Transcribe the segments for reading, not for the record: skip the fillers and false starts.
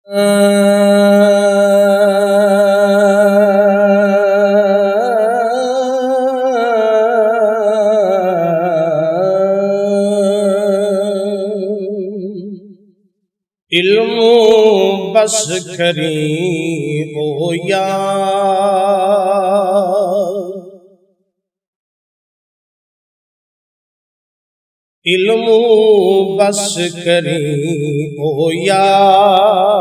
علم بس کریں او یار، علم بس کریں او یار،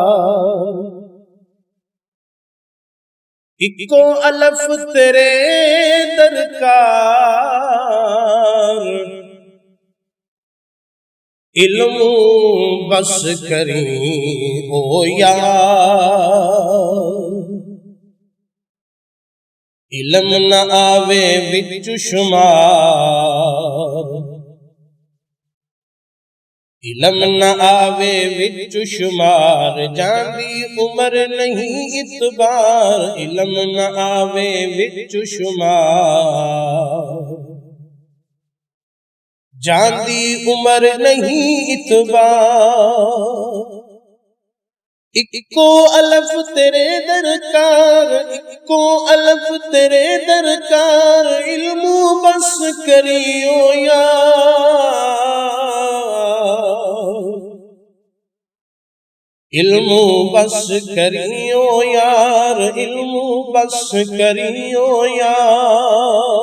اکو الف تیرے درکار، علم بس کریں او یار، علم نہ آوے وچ شمار، علم نہ آوے وچ شمار، جاندی عمر نہیں اتبار، علم نہ آوے وچ شمار، جاندی عمر نہیں اتبار، اکو الف تیرے درکار، اکو الف تیرے درکار، علم بس کریو یار، علم بس کریو یار، علم بس کریو یار،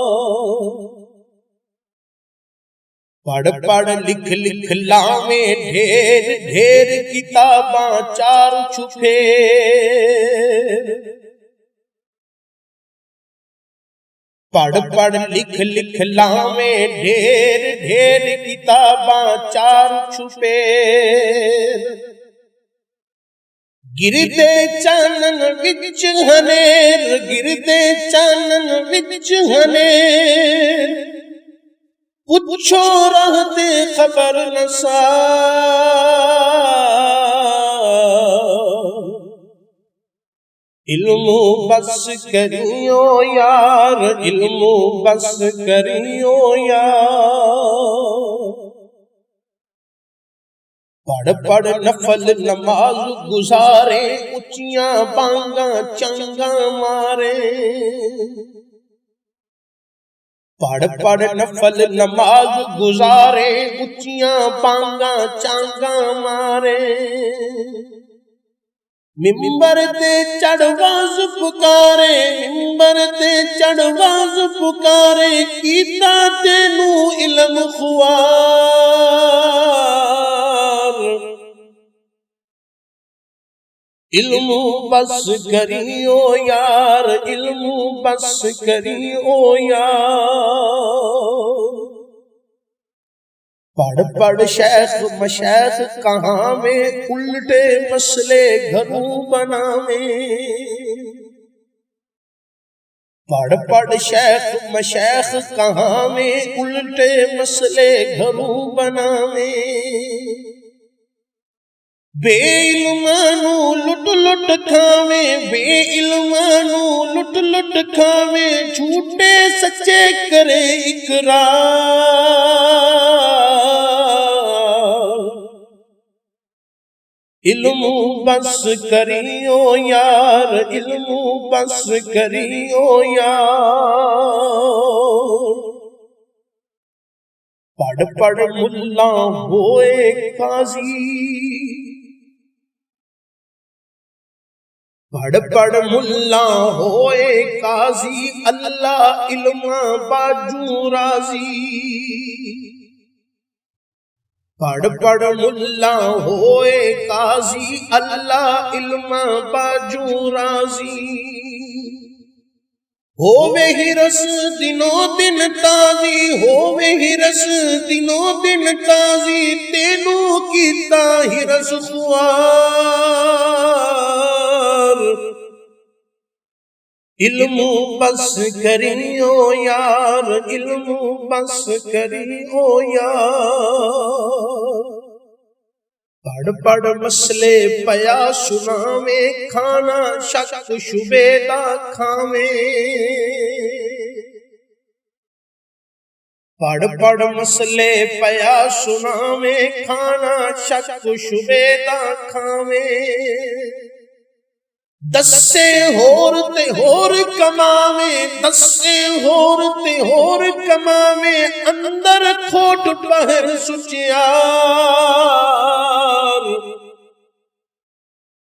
پڑھ پڑھ لکھ لکھ لاویں ڈھیر ڈھیر کتاباں چار چھپے، پڑھ پڑھ لکھ لکھ لاویں ڈھیر ڈھیر کتاباں چار چھپے، گردے چانن وچ ہنیر، گردے چانن وچ ہنیر، پچھو راہ دے خبر نثار، علم بس کریو یار، علم بس کریو یار، پڑھ پڑھ نفل نماز گزارے، اچیاں بانگاں چنگاں مارے، پڑھ پڑھ نفل نماز گزارے، اچیاں بانگاں چانگاں مارے، ممبر تے چڑھ واز پکارے، ممبر تے چڑھ واز پکارے، کیتا تینوں علم خوار، علم بس کریو یار، علم بس کریو یار، پڑھ پڑھ شیخ مشیخ کہاں میں، الٹے مسئلے گھروں بناویں، پڑھ پڑھ شیخ مشیخ کہاں میں، الٹے مسئلے گھروں بناویں، بے علمانو لٹ لٹ کھاویں، بے علمانو لٹ لٹ کھاویں، جھوٹے سچے کرے اقرار، علم بس کریو یار، علم بس کریو یار، پڑھ پڑھ ملا ہوئے قاضی، پڑھ پڑھ ملا ہوئے قاضی، اللہ علم باجو راضی، پڑھ پڑھ ملا ہوئے قاضی، اللہ علم باجو راضی، ہووے ہرس دنوں دن تازی، ہووے ہرس دنوں دن تازی، تینوں کیتا ہرس خوار، علم بس کریو یار، علم بس کریو یار، پڑھ پڑھ مسئلے پیا سناویں، کھانا شک شبے دا کھاویں، پڑھ پڑھ مسئلے پیا سناویں، کھانا شک شبے دا کھاویں، دسے ہور تے ہور کماوے، دسے ہور تے ہور کماوے، اندر کھوٹ باہر سچیار،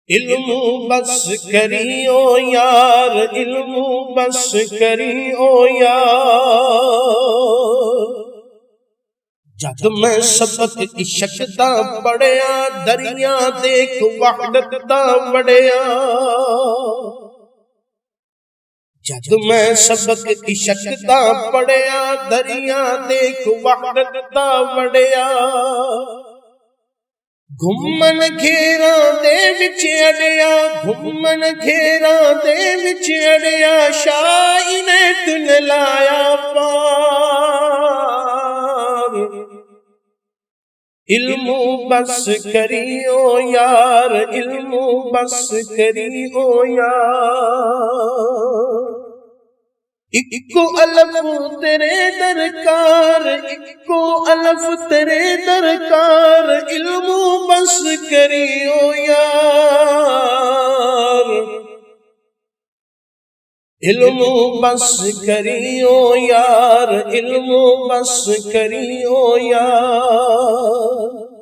علم بس کری او یار، علم بس کری او یار۔ جد میں سبق عشق دا پڑھیا، دریا دیکھ وحدت دا وڑیا۔ جد میں سبق عشق دا پڑھیا، دریا دیکھ وحدت دا وڑیا۔ گھمن گھیرا دے وچ اڑیا، گھمن گھیرا دے وچ اڑیا، شاہی نے تن لایا پار۔ علم بس کری او یار، علم بس کری او یار۔ اکو الف تیرے درکار، اکو الف تیرے درکار، علم بس کری او یار، علم بس کری او یار، علم بس کری او یار۔